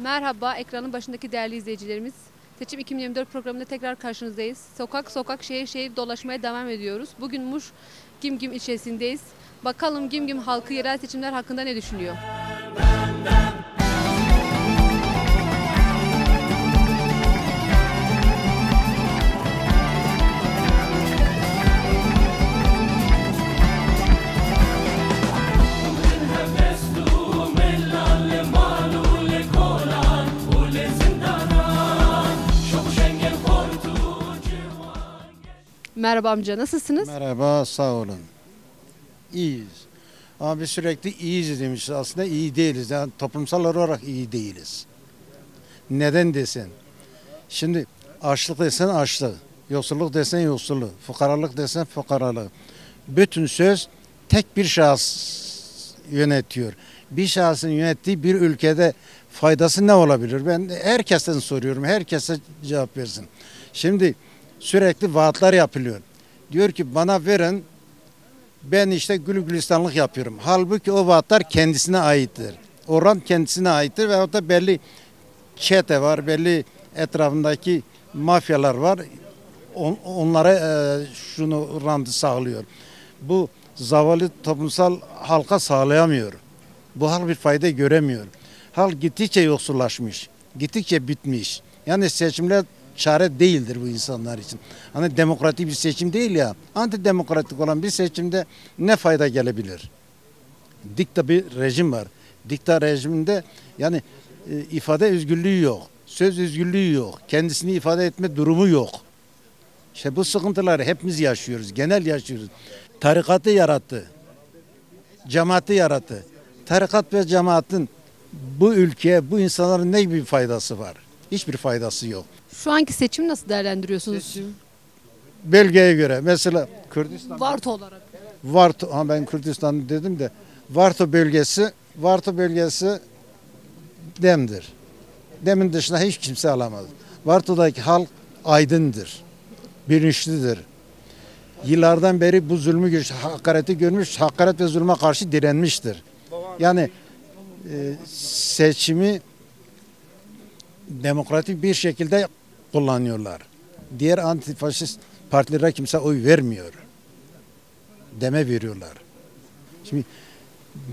Merhaba, ekranın başındaki değerli izleyicilerimiz. Seçim 2024 programında tekrar karşınızdayız. Sokak sokak, şehir şehir dolaşmaya devam ediyoruz. Bugün Muş Gimgim ilçesindeyiz. Bakalım Gimgim halkı yerel seçimler hakkında ne düşünüyor? Merhaba amca, nasılsınız? Merhaba, sağ olun. İyiyiz. Ama biz sürekli iyiyiz demişiz. Aslında iyi değiliz. Yani toplumsal olarak iyi değiliz. Neden desen? Şimdi açlık desen açlık, yoksulluk desen yoksulluk, fukaralık desen fukaralık. Bütün söz tek bir şahıs yönetiyor. Bir şahsın yönettiği bir ülkede faydası ne olabilir? Ben herkesten soruyorum. Herkese cevap versin. Şimdi sürekli vaatler yapılıyor. Diyor ki bana verin, ben işte gülistanlık yapıyorum. Halbuki o vaatler kendisine aittir. Oran kendisine aittir veyahut da belli çete var, belli etrafındaki mafyalar var. Onlara şunu rantı sağlıyor. Bu zavallı toplumsal halka sağlayamıyor. Bu halk bir fayda göremiyor. Halk gittikçe yoksullaşmış, gittikçe bitmiş. Yani seçimler çare değildir bu insanlar için. Hani demokratik bir seçim değil ya, antidemokratik olan bir seçimde ne fayda gelebilir? Dikta bir rejim var. Dikta rejiminde yani ifade özgürlüğü yok, söz özgürlüğü yok, kendisini ifade etme durumu yok. İşte bu sıkıntıları hepimiz yaşıyoruz, genel yaşıyoruz. Tarikatı yarattı, cemaati yarattı. Tarikat ve cemaatin bu ülkeye, bu insanların ne gibi faydası var? Hiçbir faydası yok. Şu anki seçimi nasıl değerlendiriyorsunuz? Bölgeye göre mesela Kürdistan Varto olarak. Varto, ben Kürdistan dedim de Varto bölgesi Dem'dir. Dem'in dışında hiç kimse alamaz. Varto'daki halk aydındır, bilinçlidir. Yıllardan beri bu zulmü görmüş, hakareti görmüş, hakaret ve zulme karşı direnmiştir. Yani seçimi demokratik bir şekilde kullanıyorlar. Diğer antifaşist partilere kimse oy vermiyor. Deme veriyorlar. Şimdi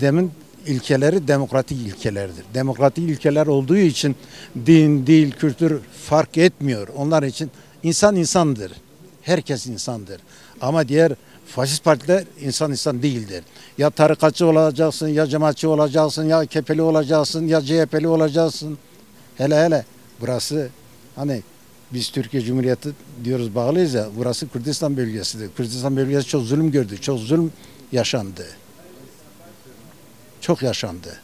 demin ilkeleri demokratik ilkelerdir. Demokratik ilkeler olduğu için din, dil, kültür fark etmiyor. Onlar için insan insandır. Herkes insandır. Ama diğer faşist partiler insan değildir. Ya tarikatçı olacaksın, ya cemaatçi olacaksın, ya AKP'li olacaksın, ya CHP'li olacaksın. Hele burası hani biz Türkiye Cumhuriyeti diyoruz bağlıyız ya, burası Kürdistan bölgesidir. Kürdistan bölgesi çok zulüm gördü, çok zulüm yaşandı. Çok yaşandı.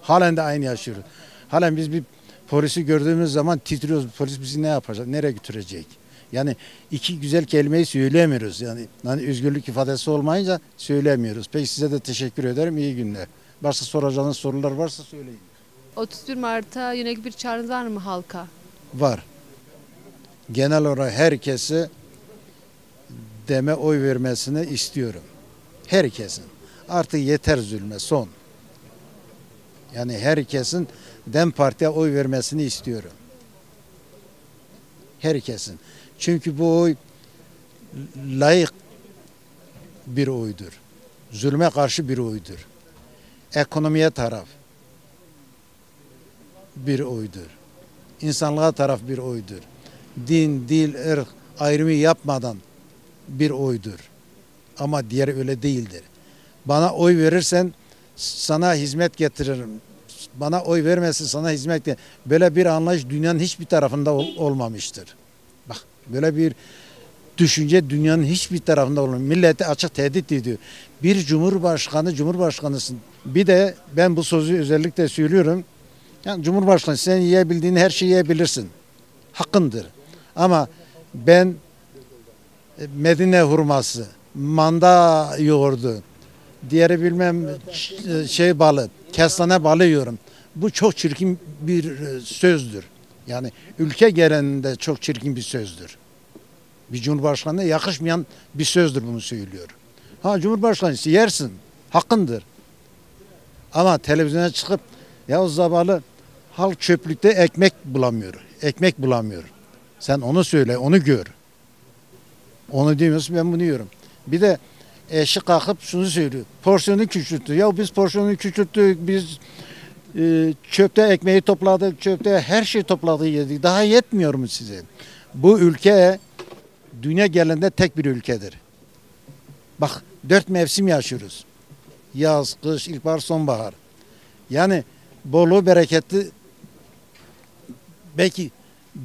Halen de aynı yaşıyoruz. Halen biz bir polisi gördüğümüz zaman titriyoruz. Polis bizi ne yapacak, nereye götürecek? Yani iki güzel kelimeyi söyleyemiyoruz. Yani özgürlük ifadesi olmayınca söyleyemiyoruz. Peki size de teşekkür ederim. İyi günler. Başka soracağınız sorular varsa söyleyin. 31 Mart'a yönelik bir çağrınız var mı halka? Var. Genel olarak herkese deme oy vermesini istiyorum. Herkesin. Artık yeter zulme, son. Yani herkesin DEM Parti'ye oy vermesini istiyorum. Herkesin. Çünkü bu oy layık bir oydur. Zulme karşı bir oydur. Ekonomiye taraf bir oydur. İnsanlığa taraf bir oydur. Din, dil, ırk ayrımı yapmadan bir oydur. Ama diğeri öyle değildir. Bana oy verirsen sana hizmet getiririm. Bana oy vermezsen sana hizmet getiririm. Böyle bir anlayış dünyanın hiçbir tarafında olmamıştır. Bak böyle bir düşünce dünyanın hiçbir tarafında olmuyor. Milleti açık tehdit ediyor. Bir cumhurbaşkanısın. Bir de ben bu sözü özellikle söylüyorum. Yani Cumhurbaşkanı sen yiyebildiğin her şeyi yiyebilirsin. Hakkındır. Ama ben Medine hurması, manda yoğurdu, diğeri bilmem balı, kestane balı yiyorum. Bu çok çirkin bir sözdür. Yani ülke genelinde çok çirkin bir sözdür. Bir cumhurbaşkanına yakışmayan bir sözdür bunu söylüyor. Ha cumhurbaşkanısı yersin, hakkındır. Ama televizyona çıkıp ya o zavallı Halk çöplükte ekmek bulamıyor. Ekmek bulamıyor. Sen onu söyle, onu gör. Onu demiyorsun, ben bunu diyorum. Bir de eşi kalkıp şunu söylüyor. Porsiyonu küçülttü. Ya biz porsiyonu küçülttük, biz çöpte ekmeği topladık, çöpte her şeyi topladık yedik. Daha yetmiyor mu size? Bu ülke dünya genelinde tek bir ülkedir. Bak 4 mevsim yaşıyoruz. Yaz, kış, ilkbahar, sonbahar. Yani bolluğu, bereketli belki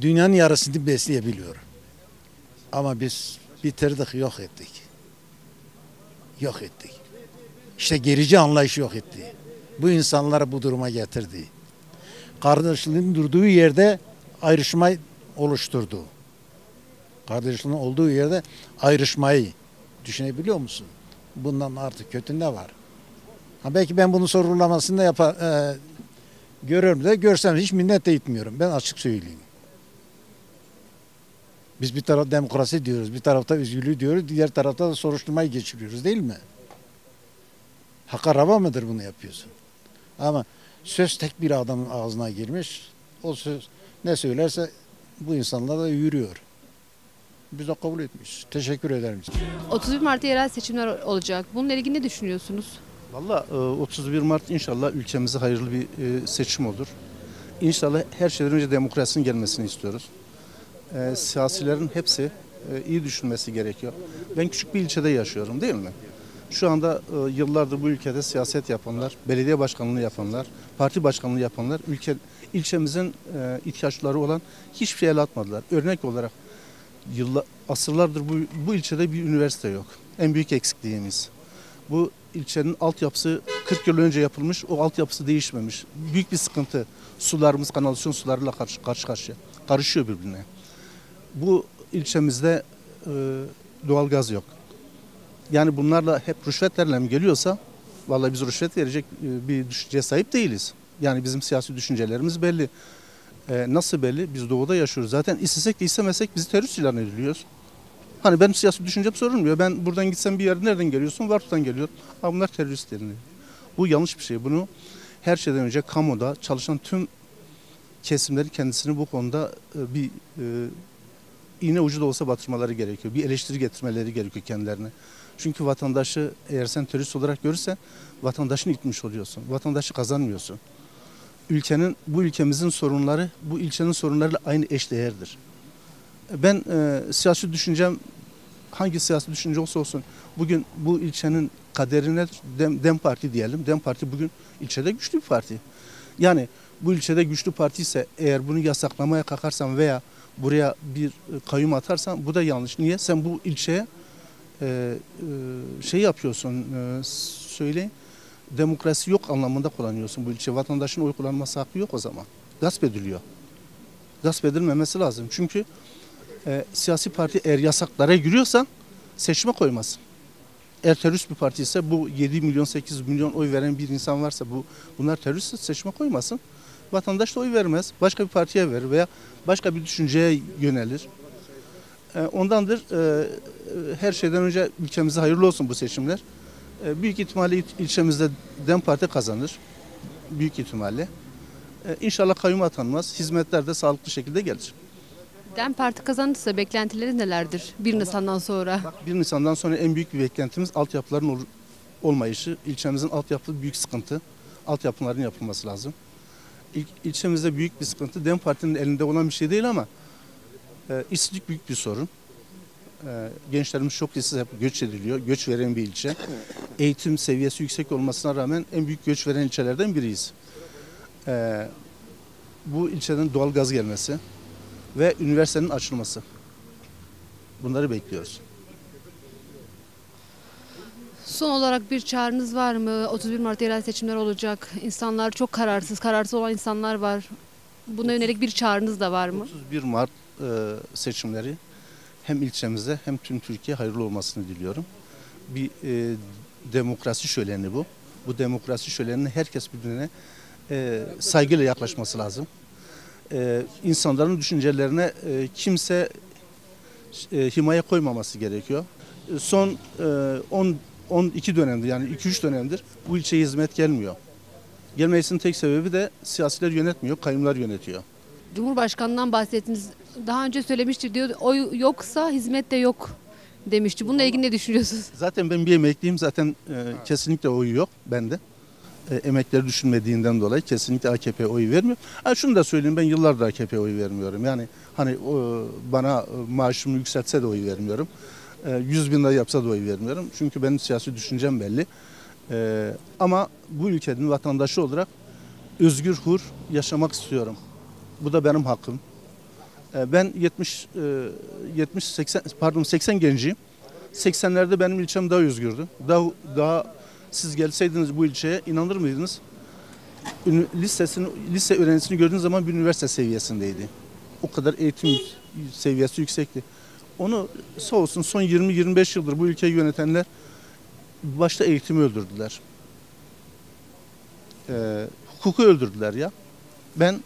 dünyanın yarısını besleyebiliyor. Ama biz bitirdik, yok ettik. Yok ettik. İşte gerici anlayış yok etti. Bu insanları bu duruma getirdi. Kardeşliğin durduğu yerde ayrışmayı oluşturdu. Kardeşliğin olduğu yerde ayrışmayı düşünebiliyor musun? Bundan artık kötü ne var? Ha belki ben bunun sorgulamasını da görüyorum da görsem hiç minnet de etmiyorum. Ben açık söyleyeyim. Biz bir tarafta demokrasi diyoruz, bir tarafta özgürlüğü diyoruz, diğer tarafta da soruşturmayı geçiriyoruz değil mi? Haka rava mıdır bunu yapıyorsun? Ama söz tek bir adamın ağzına girmiş, o söz ne söylerse bu insanlar da yürüyor. Biz de kabul etmiş. Teşekkür ederim. 31 Mart'ta yerel seçimler olacak. Bununla ilgili ne düşünüyorsunuz? Valla 31 Mart inşallah ülkemize hayırlı bir seçim olur. İnşallah her şeyden önce demokrasinin gelmesini istiyoruz. Siyasilerin hepsi iyi düşünmesi gerekiyor. Ben küçük bir ilçede yaşıyorum değil mi? Şu anda yıllardır bu ülkede siyaset yapanlar, belediye başkanlığı yapanlar, parti başkanlığı yapanlar ilçemizin ihtiyaçları olan hiçbir şey el atmadılar. Örnek olarak asırlardır bu ilçede bir üniversite yok. En büyük eksikliğimiz. Bu ilçenin altyapısı 40 yıl önce yapılmış, o altyapısı değişmemiş. Büyük bir sıkıntı. Sularımız kanalizasyon sularıyla karşı karşıya. Karışıyor birbirine. Bu ilçemizde doğalgaz yok. Yani bunlarla hep rüşvetlerle mi geliyorsa, vallahi biz rüşvet verecek bir düşünceye sahip değiliz. Yani bizim siyasi düşüncelerimiz belli. Nasıl belli? Biz doğuda yaşıyoruz. Zaten istesek de istemesek bizi terörist ilan ediliyoruz. Hani benim siyasi düşüncem sorulmuyor. Ben buradan gitsem bir yerde nereden geliyorsun? Vartu'dan geliyor. Ama bunlar terörist deniliyor. Bu yanlış bir şey. Bunu her şeyden önce kamuda çalışan tüm kesimlerin kendisini bu konuda bir iğne ucu da olsa batırmaları gerekiyor. Bir eleştiri getirmeleri gerekiyor kendilerine. Çünkü vatandaşı eğer sen terörist olarak görürsen vatandaşını itmiş oluyorsun. Vatandaşı kazanmıyorsun. Bu ülkemizin sorunları bu ilçenin sorunlarıyla aynı eşdeğerdir. Ben siyasi düşüncem hangi siyasi düşünce olsa olsun bugün bu ilçenin kaderine Dem Parti diyelim. Dem Parti bugün ilçede güçlü bir parti. Yani bu ilçede güçlü parti ise eğer bunu yasaklamaya kalkarsan veya buraya bir kayyum atarsan bu da yanlış. Niye? Sen bu ilçeye şey yapıyorsun, söyleyin, demokrasi yok anlamında kullanıyorsun bu ilçe. Vatandaşın oy kullanması hakkı yok o zaman. Gasp ediliyor. Gasp edilmemesi lazım. Çünkü siyasi parti eğer yasaklara giriyorsa seçime koymaz. Eğer terörist bir parti ise bu 7 milyon 8 milyon oy veren bir insan varsa bunlar terörist seçime koymasın. Vatandaş da oy vermez. Başka bir partiye verir veya başka bir düşünceye yönelir. Ondandır her şeyden önce ülkemize hayırlı olsun bu seçimler. Büyük ihtimalle ilçemizde Dem Parti kazanır. Büyük ihtimalle. İnşallah kayyum atanmaz. Hizmetler de sağlıklı şekilde gelir. Dem Parti kazanırsa beklentileri nelerdir 1 Nisan'dan sonra? 1 Nisan'dan sonra en büyük bir beklentimiz altyapıların olmayışı. İlçemizin altyapı büyük sıkıntı. Altyapıların yapılması lazım. İlçemizde büyük bir sıkıntı. Dem Parti'nin elinde olan bir şey değil ama işsizlik büyük bir sorun. Gençlerimiz çok işsiz, hep göç ediliyor. Göç veren bir ilçe. Eğitim seviyesi yüksek olmasına rağmen en büyük göç veren ilçelerden biriyiz. Bu ilçeden doğal gaz gelmesi ve üniversitenin açılması. Bunları bekliyoruz. Son olarak bir çağrınız var mı? 31 Mart yerel seçimler olacak. İnsanlar çok kararsız, kararsız olan insanlar var. Buna yönelik bir çağrınız da var mı? 31 Mart seçimleri hem ilçemizde hem tüm Türkiye hayırlı olmasını diliyorum. Bir demokrasi şöleni bu. Bu demokrasi şölenine herkes birbirine saygıyla yaklaşması lazım. İnsanların düşüncelerine kimse himaye koymaması gerekiyor. Son 12 dönemdir yani 2-3 dönemdir bu ilçeye hizmet gelmiyor. Gelmeyesinin tek sebebi de siyasiler yönetmiyor, kayyumlar yönetiyor. Cumhurbaşkanından bahsettiniz. Daha önce söylemiştir diyor. Oy yoksa hizmet de yok demişti. Bununla ilgili ne düşünüyorsunuz? Zaten ben bir emekliyim. Zaten kesinlikle oyu yok bende. Emekleri düşünmediğinden dolayı kesinlikle AKP'ye oy vermiyor. Şunu da söyleyeyim, ben yıllardır AKP'ye oy vermiyorum. Yani hani bana maaşımı yükseltse de oy vermiyorum. 100 bin lira yapsa da oy vermiyorum. Çünkü benim siyasi düşüncem belli. Ama bu ülkenin vatandaşı olarak özgür hür yaşamak istiyorum. Bu da benim hakkım. Ben 80 genciyim. 80'lerde benim ilçem daha özgürdü. Daha siz gelseydiniz bu ilçeye inanır mıydınız? Lise öğrencisini gördüğünüz zaman bir üniversite seviyesindeydi. O kadar eğitim seviyesi yüksekti. Onu sağ olsun son 20-25 yıldır bu ülkeyi yönetenler başta eğitimi öldürdüler. Hukuku öldürdüler ya. Ben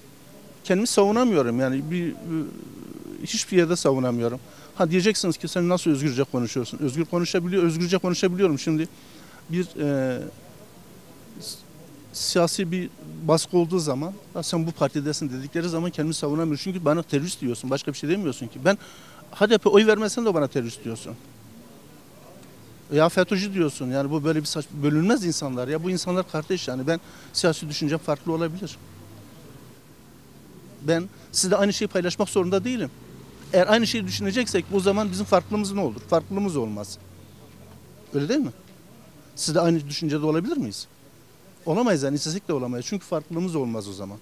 kendimi savunamıyorum yani hiçbir yerde savunamıyorum. Diyeceksiniz ki sen nasıl özgürce konuşuyorsun? Özgürce konuşabiliyorum. Şimdi bir siyasi bir baskı olduğu zaman sen bu partidesin dedikleri zaman kendimi savunamıyorum. Çünkü bana terörist diyorsun. Başka bir şey demiyorsun ki. Ben HDP oy vermesen de bana terörist diyorsun. Ya FETÖ'cü diyorsun. Yani bu böyle bir bölünmez insanlar. Ya bu insanlar kardeş yani. Ben siyasi düşüncem farklı olabilir. Ben sizle aynı şeyi paylaşmak zorunda değilim. Eğer aynı şeyi düşüneceksek o zaman bizim farklılığımız ne olur? Farklılığımız olmaz. Öyle değil mi? Sizle aynı düşüncede olabilir miyiz? Olamayız yani istesek de olamayız. Çünkü farklılığımız olmaz o zaman.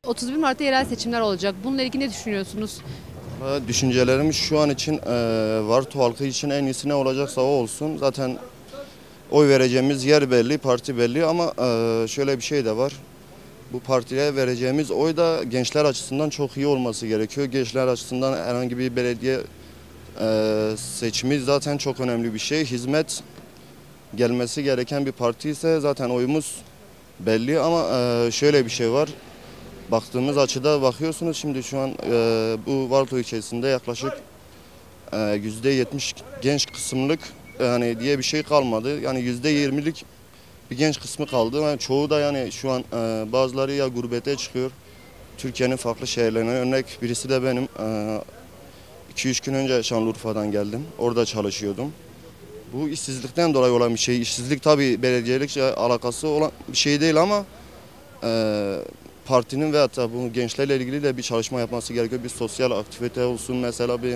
31 Mart'ta yerel seçimler olacak. Bununla ilgili ne düşünüyorsunuz? Düşüncelerimiz şu an için Varto halkı için en iyisi ne olacaksa o olsun. Zaten oy vereceğimiz yer belli, parti belli ama şöyle bir şey de var. Bu partiye vereceğimiz oy da gençler açısından çok iyi olması gerekiyor. Gençler açısından herhangi bir belediye seçimi zaten çok önemli bir şey. Hizmet gelmesi gereken bir parti ise zaten oyumuz belli ama şöyle bir şey var. Baktığımız açıda bakıyorsunuz şimdi şu an bu Varto ilçesinde yaklaşık %70 genç kısımlık yani diye bir şey kalmadı. Yani %20'lik bir genç kısmı kaldı. Yani çoğu da yani şu an bazıları ya gurbete çıkıyor. Türkiye'nin farklı şehirlerine örnek birisi de benim 2-3 gün önce Şanlıurfa'dan geldim. Orada çalışıyordum. Bu işsizlikten dolayı olan bir şey. İşsizlik tabii belediyelikle alakası olan bir şey değil ama partinin veyahut da bu gençlerle ilgili de bir çalışma yapması gerekiyor. Bir sosyal aktivite olsun mesela bir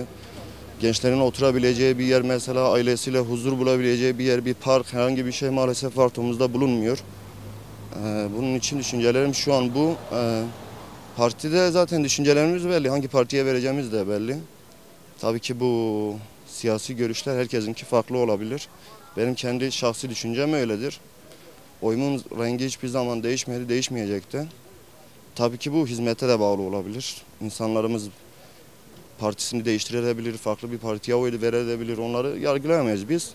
gençlerin oturabileceği bir yer mesela ailesiyle huzur bulabileceği bir yer, bir park herhangi bir şey maalesef Varto'muzda bulunmuyor. Bunun için düşüncelerim şu an bu. Partide zaten düşüncelerimiz belli. Hangi partiye vereceğimiz de belli. Tabii ki bu siyasi görüşler herkesinki farklı olabilir. Benim kendi şahsi düşüncem öyledir. Oyumun rengi hiçbir zaman değişmedi, değişmeyecek de. Tabii ki bu hizmete de bağlı olabilir. İnsanlarımız partisini değiştirebilir, farklı bir partiye oy verebilir. Onları yargılayamayız biz.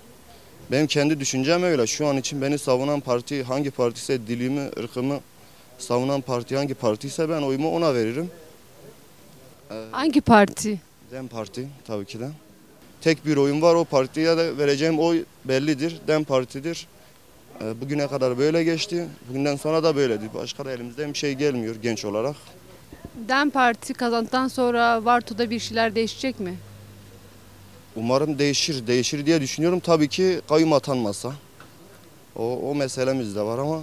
Benim kendi düşüncem öyle. Şu an için beni savunan parti hangi partiyse, dilimi, ırkımı savunan parti hangi partiyse ben oyumu ona veririm. Hangi parti? DEM Parti tabii ki de. Tek bir oyum var, o partiye de vereceğim oy bellidir. DEM Parti'dir. Bugüne kadar böyle geçti. Bugünden sonra da böyledir. Başka da elimizden bir şey gelmiyor genç olarak. DEM Parti kazandıktan sonra Varto'da bir şeyler değişecek mi? Umarım değişir diye düşünüyorum. Tabii ki kayyum atanmasa. O meselemiz de var ama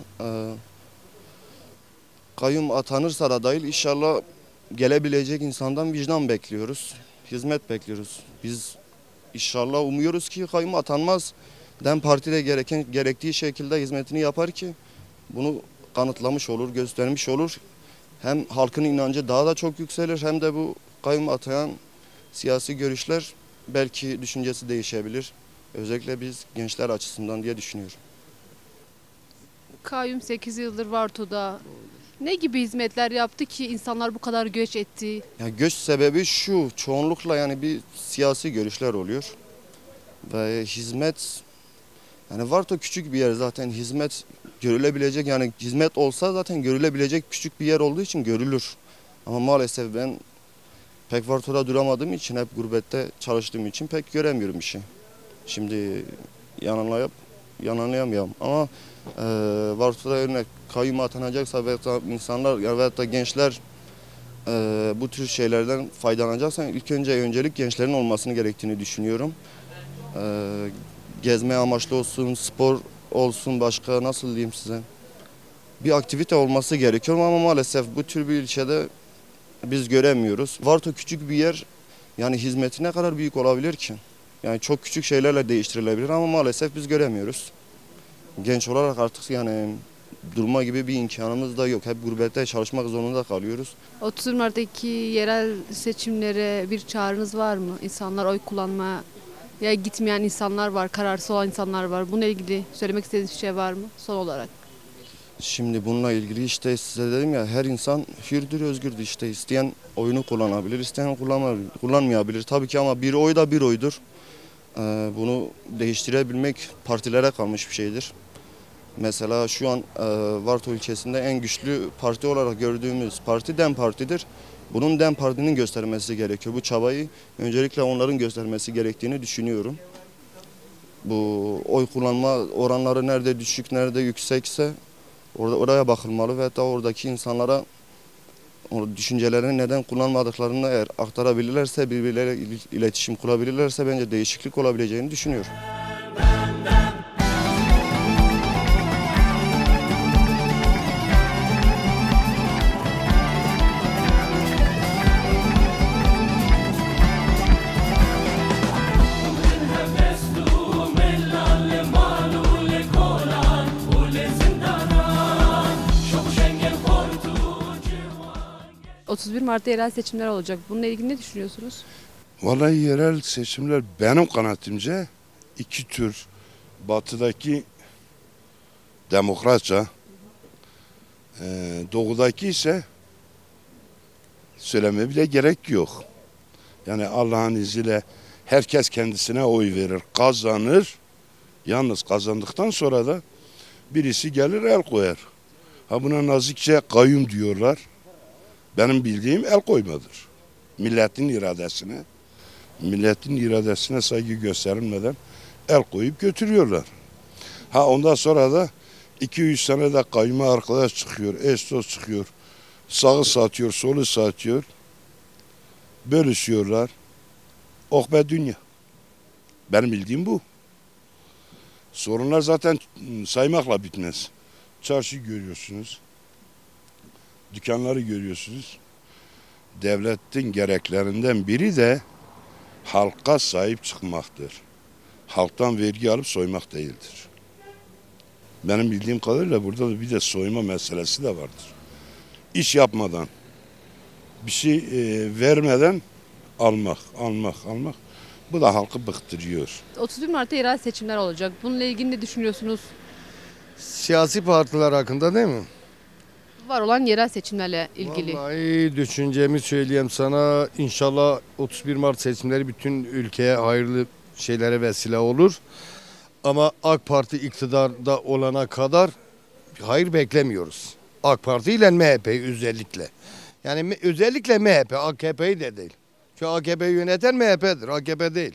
kayyum atanırsa da dahil inşallah gelebilecek insandan vicdan bekliyoruz. Hizmet bekliyoruz. Biz inşallah umuyoruz ki kayyum atanmaz. DEM Parti de gerektiği şekilde hizmetini yapar ki bunu kanıtlamış olur, göstermiş olur. Hem halkın inancı daha da çok yükselir hem de bu kayyum atayan siyasi görüşler belki düşüncesi değişebilir. Özellikle biz gençler açısından diye düşünüyorum. Kayyum 8 yıldır Varto'da. Ne gibi hizmetler yaptı ki insanlar bu kadar göç etti? Yani göç sebebi şu, çoğunlukla yani bir siyasi görüşler oluyor. Ve hizmet, yani Varto küçük bir yer zaten hizmet görülebilecek yani hizmet olsa zaten görülebilecek küçük bir yer olduğu için görülür. Ama maalesef ben pek Varto'da duramadığım için hep gurbette çalıştığım için pek göremiyorum işi. Şimdi yanına yalanlayamayalım. Ama Varto'da örnek kayyum atanacaksa ve insanlar ya da gençler bu tür şeylerden faydalanacaksa ilk öncelik gençlerin olmasını gerektiğini düşünüyorum. Gezme amaçlı olsun, spor olsun, başka nasıl diyeyim size, bir aktivite olması gerekiyor ama maalesef bu tür bir ilçede biz göremiyoruz. Varto küçük bir yer, yani hizmeti ne kadar büyük olabilir ki? Yani çok küçük şeylerle değiştirilebilir ama maalesef biz göremiyoruz. Genç olarak artık yani durma gibi bir imkanımız da yok. Hep gurbette çalışmak zorunda kalıyoruz. 30 Mart'taki yerel seçimlere bir çağrınız var mı? İnsanlar oy kullanmaya gitmeyen insanlar var, kararsız olan insanlar var. Bununla ilgili söylemek istediğiniz bir şey var mı son olarak? Şimdi bununla ilgili işte size dedim ya, her insan hürdür, özgürdür işte. İsteyen oyunu kullanabilir, isteyen kullanmayabilir. Tabii ki ama bir oy da bir oydur. Bunu değiştirebilmek partilere kalmış bir şeydir. Mesela şu an Varto ilçesinde en güçlü parti olarak gördüğümüz parti DEM Parti'dir. Bunun DEM Parti'nin göstermesi gerekiyor. Bu çabayı öncelikle onların göstermesi gerektiğini düşünüyorum. Bu oy kullanma oranları nerede düşük, nerede yüksekse oraya bakılmalı ve da oradaki insanlara düşüncelerini neden kullanmadıklarını eğer aktarabilirlerse, birbirleriyle iletişim kurabilirlerse bence değişiklik olabileceğini düşünüyorum. 31 Mart'ta yerel seçimler olacak. Bununla ilgili ne düşünüyorsunuz? Vallahi yerel seçimler benim kanaatimce iki tür. Batıdaki demokratça, doğudaki ise söyleme bile gerek yok. Yani Allah'ın izniyle herkes kendisine oy verir, kazanır. Yalnız kazandıktan sonra da birisi gelir el koyar. Ha buna nazikçe kayyum diyorlar. Benim bildiğim el koymadır. Milletin iradesine saygı gösterilmeden el koyup götürüyorlar. Ha ondan sonra da 2-3 sene de kayyuma arkadaş çıkıyor, eş dost çıkıyor. Sağı satıyor, solu satıyor. Bölüşüyorlar. Oh be dünya. Benim bildiğim bu. Sorunlar zaten saymakla bitmez. Çarşı görüyorsunuz. Dükkanları görüyorsunuz. Devletin gereklerinden biri de halka sahip çıkmaktır. Halktan vergi alıp soymak değildir. Benim bildiğim kadarıyla burada da bir de soyma meselesi de vardır. İş yapmadan, bir şey vermeden almak. Bu da halkı bıktırıyor. 31 Mart'ta yerel seçimler olacak. Bununla ilgili ne düşünüyorsunuz? Siyasi partiler hakkında değil mi? Var olan yerel seçimlerle ilgili. Vallahi düşüncemi söyleyeyim sana. İnşallah 31 Mart seçimleri bütün ülkeye hayırlı şeylere vesile olur. Ama AK Parti iktidarda olana kadar hayır beklemiyoruz. AK Parti ile MHP'yi özellikle. Yani özellikle MHP, AKP'yi de değil. Çünkü AKP'yi yöneten MHP'dir, AKP değil.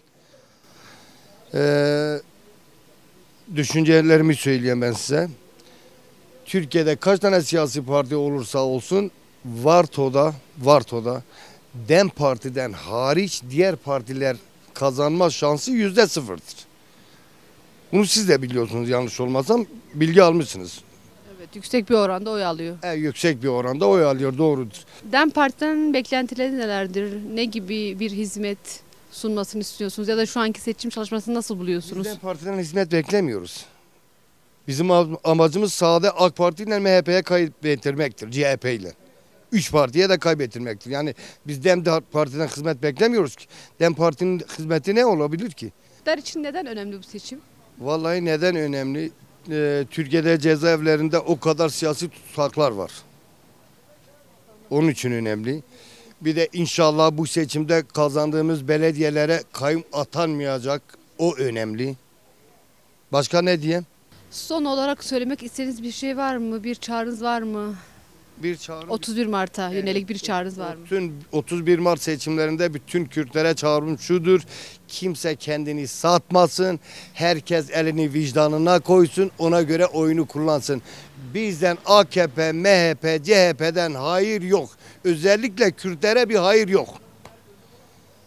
Düşüncelerimi söyleyeyim ben size. Türkiye'de kaç tane siyasi parti olursa olsun Varto'da DEM Parti'den hariç diğer partiler kazanma şansı %0'dır. Bunu siz de biliyorsunuz, yanlış olmasam bilgi almışsınız. Evet, yüksek bir oranda oy alıyor. Yüksek bir oranda oy alıyor, doğrudur. DEM Parti'den beklentileri nelerdir? Ne gibi bir hizmet sunmasını istiyorsunuz ya da şu anki seçim çalışmasını nasıl buluyorsunuz? Biz DEM Parti'den hizmet beklemiyoruz. Bizim amacımız sahada AK Parti ile MHP'ye kaybettirmektir, CHP ile. 3 partiye de kaybettirmektir. Yani biz DEM Parti'den hizmet beklemiyoruz ki. DEM Parti'nin hizmeti ne olabilir ki? Der için neden önemli bu seçim? Vallahi neden önemli? Türkiye'de cezaevlerinde o kadar siyasi tutsaklar var. Onun için önemli. Bir de inşallah bu seçimde kazandığımız belediyelere kayyum atanmayacak. O önemli. Başka ne diyeyim? Son olarak söylemek istediğiniz bir şey var mı? Bir çağrınız var mı? bir çağrım. 31 Mart'a yönelik bir çağrınız var mı? Bütün 31 Mart seçimlerinde bütün Kürtlere çağrım şudur. Kimse kendini satmasın. Herkes elini vicdanına koysun. Ona göre oyunu kullansın. Bizden AKP, MHP, CHP'den hayır yok. Özellikle Kürtlere bir hayır yok.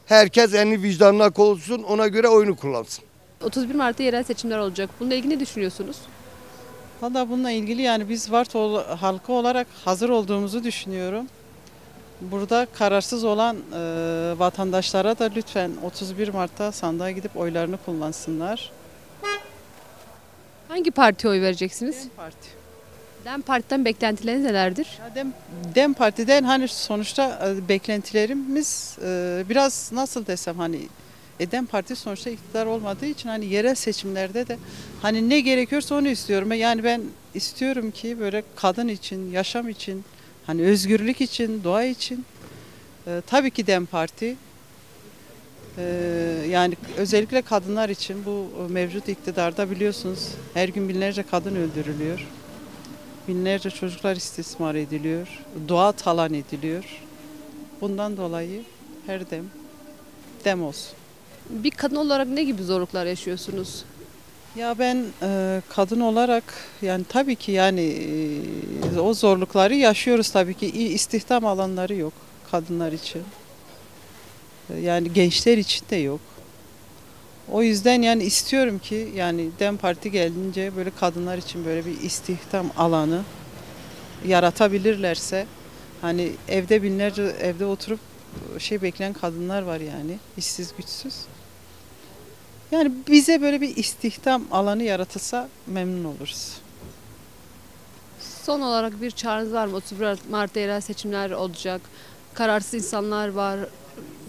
Herkes elini vicdanına koysun. Ona göre oyunu kullansın. 31 Mart'ta yerel seçimler olacak. Bununla ilgili ne düşünüyorsunuz? Valla bununla ilgili yani biz halkı olarak hazır olduğumuzu düşünüyorum. Burada kararsız olan vatandaşlara da lütfen 31 Mart'ta sandığa gidip oylarını kullansınlar. Hangi partiye oy vereceksiniz? DEM Parti. DEM Parti'den beklentileriniz nelerdir? Ya DEM Parti'den hani sonuçta beklentilerimiz biraz nasıl desem hani DEM Parti sonuçta iktidar olmadığı için hani yerel seçimlerde de hani ne gerekiyorsa onu istiyorum. Yani ben istiyorum ki böyle kadın için, yaşam için, hani özgürlük için, doğa için tabii ki DEM Parti yani özellikle kadınlar için bu mevcut iktidarda biliyorsunuz her gün binlerce kadın öldürülüyor. Binlerce çocuklar istismar ediliyor. Doğa talan ediliyor. Bundan dolayı her dem olsun. Bir kadın olarak ne gibi zorluklar yaşıyorsunuz? Ya ben kadın olarak yani tabii ki yani o zorlukları yaşıyoruz tabii ki. İstihdam alanları yok kadınlar için. Yani gençler için de yok. O yüzden yani istiyorum ki yani DEM Parti gelince böyle kadınlar için böyle bir istihdam alanı yaratabilirlerse hani evde oturup bekleyen kadınlar var yani işsiz güçsüz. Yani bize böyle bir istihdam alanı yaratılsa memnun oluruz. Son olarak bir çağrınız var mı? 31 Mart'ta yerel seçimler olacak. Kararsız insanlar var.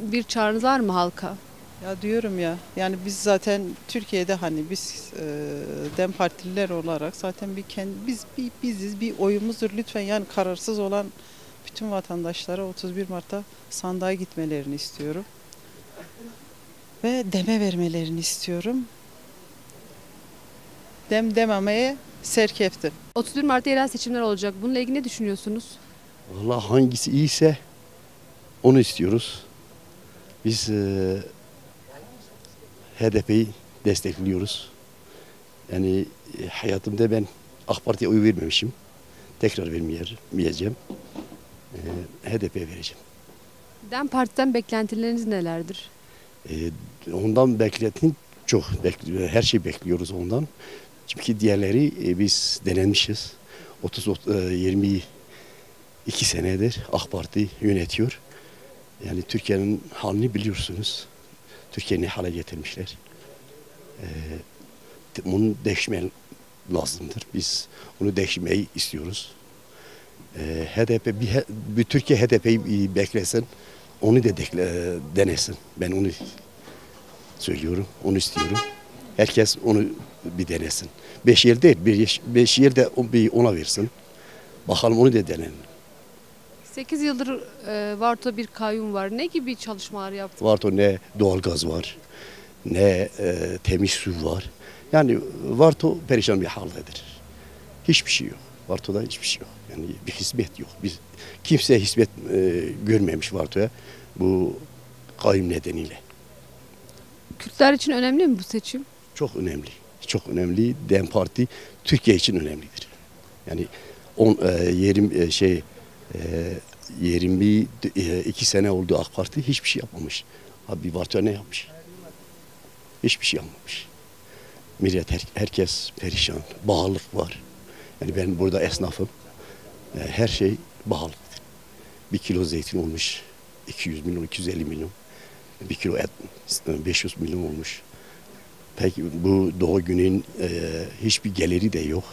Bir çağrınız var mı halka? Ya diyorum ya yani biz zaten Türkiye'de hani biz DEM Partililer olarak zaten biziz bir oyumuzdur. Lütfen yani kararsız olan bütün vatandaşlara 31 Mart'ta sandığa gitmelerini istiyorum. Ve DEM'e vermelerini istiyorum. DEM dememeye serkeftir. 31 Mart'ta yerel seçimler olacak. Bununla ilgili ne düşünüyorsunuz? Vallahi hangisi iyiyse onu istiyoruz. Biz HDP'yi destekliyoruz. Yani hayatımda ben AK Parti'ye oy vermemişim. Tekrar vermeyeceğim. HDP'ye vereceğim. DEM Parti'den beklentileriniz nelerdir? Ondan bekletin çok. Her şeyi bekliyoruz ondan. Çünkü diğerleri biz denenmişiz. 22 senedir AK Parti yönetiyor. Yani Türkiye'nin halini biliyorsunuz. Türkiye'yi ne hale getirmişler. Bunu değişmeye lazımdır. Biz onu değişmeyi istiyoruz. HDP bir Türkiye HDP'yi beklesin. Onu da denesin. Ben onu söylüyorum. Onu istiyorum. Herkes onu bir denesin. 5 yer değil. 5 yer de ona versin. Bakalım onu da denelim. 8 yıldır Varto bir kayyum var. Ne gibi çalışmalar yaptı? Varto ne doğalgaz var, ne temiz su var. Yani Varto perişan bir haldedir. Hiçbir şey yok. Varto'da hiçbir şey yok. Yani bir hizmet yok. Kimse hizmet görmemiş Varto'ya bu kayyum nedeniyle. Kürtler için önemli mi bu seçim? Çok önemli. Çok önemli. DEM Parti Türkiye için önemlidir. Yani 22 sene oldu AK Parti hiçbir şey yapmamış. Abi Varto ne yapmış? Hiçbir şey yapmamış. Millet herkes perişan. Bağlılık var. Yani ben burada esnafım. Her şey bağlıktır. 1 kilo zeytin olmuş 200 milyon, 250 milyon. 1 kilo et 500 milyon olmuş. Peki bu Doğu Güney'in hiçbir geliri de yok.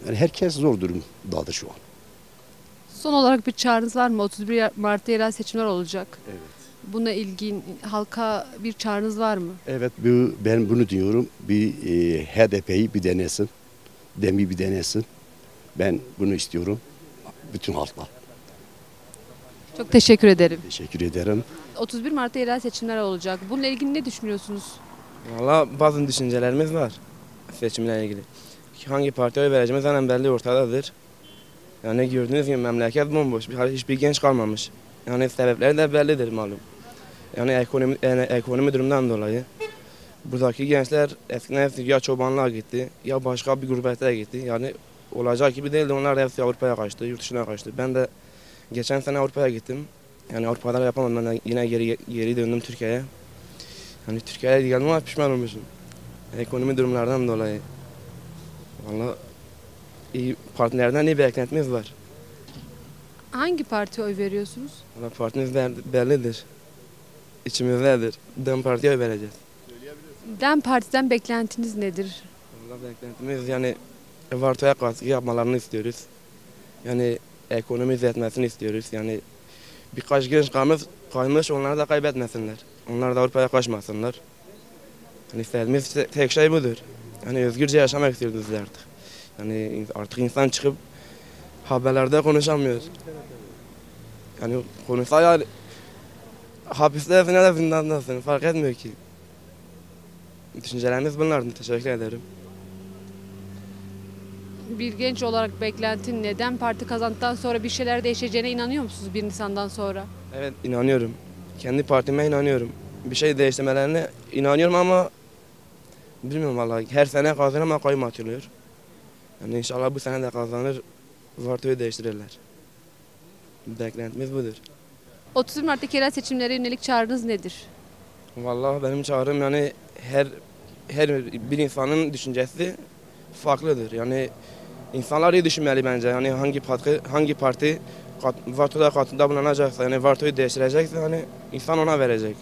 Yani herkes zor durumdadır şu an. Son olarak bir çağrınız var mı? 31 Mart'ta yerel seçimler olacak. Evet. Buna ilgin halka bir çağrınız var mı? Evet ben bunu diyorum. Bir HDP'yi bir denesin. DEM'i bir denesin. Ben bunu istiyorum. Bütün halkla. Çok teşekkür ederim. Teşekkür ederim. 31 Mart'ta yerel seçimler olacak. Bununla ilgili ne düşünüyorsunuz? Valla bazı düşüncelerimiz var seçimle ilgili. Hangi partiye oy vereceğimiz zaten belli ortadadır. Yani gördüğünüz gibi memleket bomboş. Hiçbir genç kalmamış. Yani sebepleri de bellidir malum. Yani ekonomi durumdan dolayı. Buradaki gençler eskiden hepsi ya çobanlığa gitti ya başka bir gurbete gitti. Yani olacak gibi değildi. Onlar hepsi Avrupa'ya kaçtı, yurt dışına kaçtı. Ben de geçen sene Avrupa'ya gittim. Yani Avrupa'da yapamadım. Ben de yine geri döndüm Türkiye'ye. Yani Türkiye'ye gelmeme pişman olmuşum. Ekonomi durumlardan dolayı. Vallahi partilerden iyi beklentimiz var. Hangi partiye oy veriyorsunuz? Vallahi partimiz bellidir. İçimizdedir. DEM Parti'ye oy vereceğiz. DEM Parti'den beklentiniz nedir? Vallahi beklentimiz yani Varto'ya katkı yapmalarını istiyoruz. Yani ekonomi düzeltmesini istiyoruz. Yani birkaç genç kaymış onları da kaybetmesinler. Onlar da Avrupa'ya kaçmasınlar. Yani istediğimiz tek şey budur. Yani özgürce yaşamak istiyoruz biz artık. Yani artık insan çıkıp haberlerde konuşamıyor. Yani konuşsa ya hapistesin ya da zindandasın. Fark etmiyor ki. Düşüncelerimiz bunlardı. Teşekkür ederim. Bir genç olarak beklentin ne? DEM Parti kazandıktan sonra bir şeyler değişeceğine inanıyor musunuz 1 Nisan'dan sonra? Evet inanıyorum. Kendi partime inanıyorum. Bir şey değiştirmelerine inanıyorum ama bilmiyorum vallahi. Her sene kazanır ama kayyum atılıyor. Yani inşallah bu sene de kazanır. Varto'yu değiştirirler. Beklentimiz budur. 31 Mart'taki yerel seçimlere yönelik çağrınız nedir? Vallahi benim çağrım yani her bir insanın düşüncesi farklıdır. Yani insanlar iyi düşünmeli bence. Yani hangi parti Varto'da katkıda bulunacaksa, yani Varto'yu değiştirecekse hani insan ona verecek.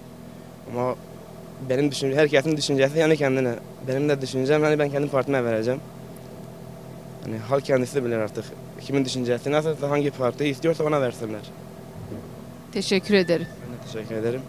Ama herkesin düşüncesi yani kendine. Benim de düşüncem yani ben kendi partime vereceğim. Yani halk kendisi bilir artık. Kimin düşüncesi nasılsa hangi partiyi istiyorsa ona versinler. Teşekkür ederim. Ben de teşekkür ederim.